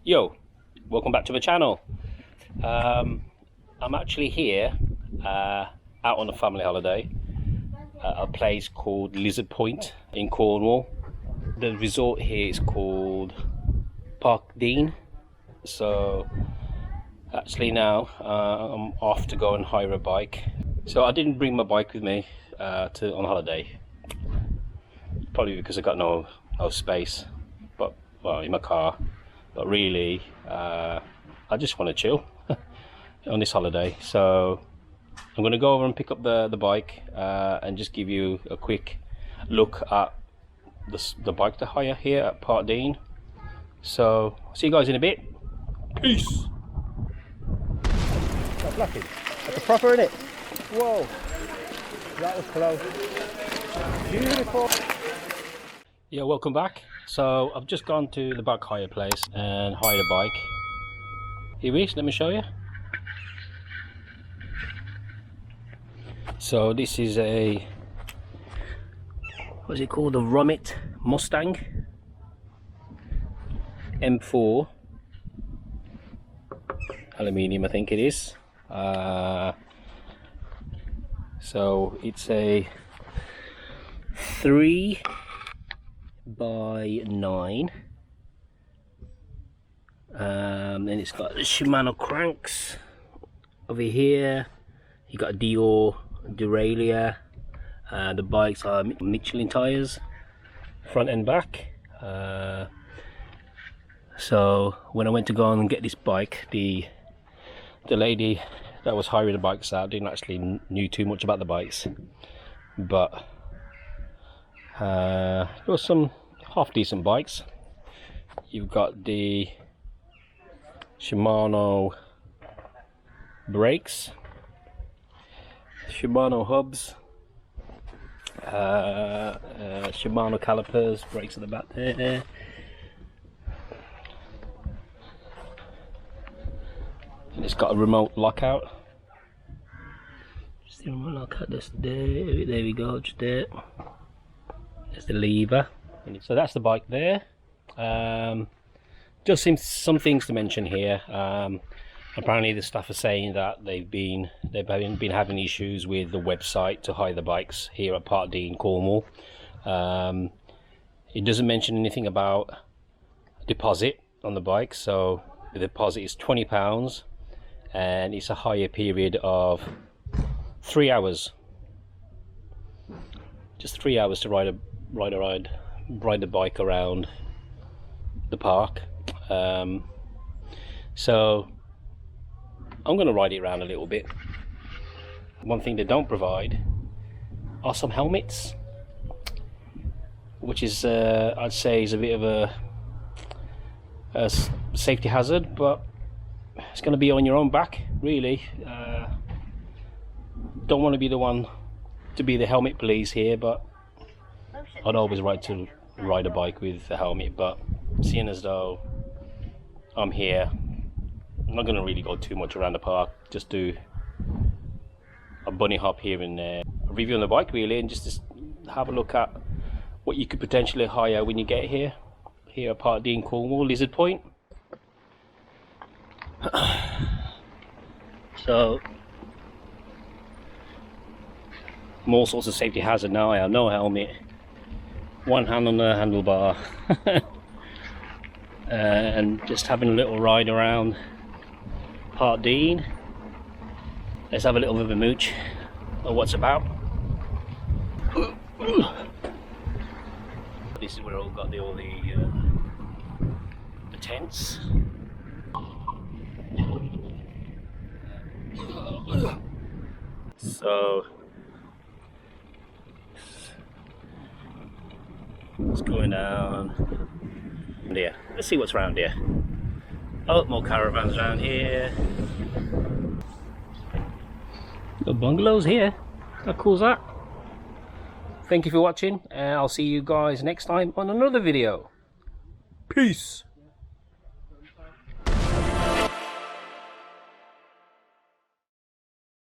Yo, welcome back to my channel. I'm actually here out on a family holiday at a place called Lizard Point in Cornwall. The resort here is called Parkdean. So actually now I'm off to go and hire a bike. So I didn't bring my bike with me on holiday, probably because I got no space, but well, in my car. But really I just want to chill on this holiday, so I'm going to go over and pick up the bike and just give you a quick look at the bike to hire here at Parkdean. So see you guys in a bit. Peace. That's lucky. That's a proper, innit? Whoa, that was close. Beautiful. Yeah, welcome back. So I've just gone to the bike hire place and hired a bike. Here it is, let me show you. So this is a, what's it called, a Rummet Mustang M4 aluminium, I think it is. So it's a 3x9, then it's got the Shimano cranks over here. You got a Dior derailleur. The bikes are Michelin tires, front and back. So when I went to go and get this bike, the lady that was hiring the bikes out didn't actually knew too much about the bikes, but there was some half decent bikes. You've got the Shimano brakes, Shimano hubs, Shimano calipers, brakes at the back there. And it's got a remote lockout. Just the remote lockout, just there. There we go, just there. There's the lever. So that's the bike there. Just some things to mention here. Apparently the staff are saying that they've been having issues with the website to hire the bikes here at Parkdean, Cornwall. It doesn't mention anything about deposit on the bike, so the deposit is £20 and it's a hire period of 3 hours. Just 3 hours to ride the bike around the park. So I'm going to ride it around a little bit. One thing they don't provide are some helmets, which is I'd say is a bit of a safety hazard, but it's going to be on your own back really. Don't want to be the one to be the helmet police here, but I'd always like to ride a bike with a helmet. But seeing as though I'm here, I'm not going to really go too much around the park, just do a bunny hop here and there, a review on the bike really, and just to have a look at what you could potentially hire when you get here at Parkdean, Cornwall, Lizard Point. So all sorts of safety hazard now. I have no helmet, one hand on the handlebar, and just having a little ride around Parkdean. Let's have a little bit of a mooch of what's about. This is where I've got all the tents. So it's going down here. Let's see what's around here. Oh, more caravans around here. Got bungalows here. How cool is that? Thank you for watching, and I'll see you guys next time on another video. Peace.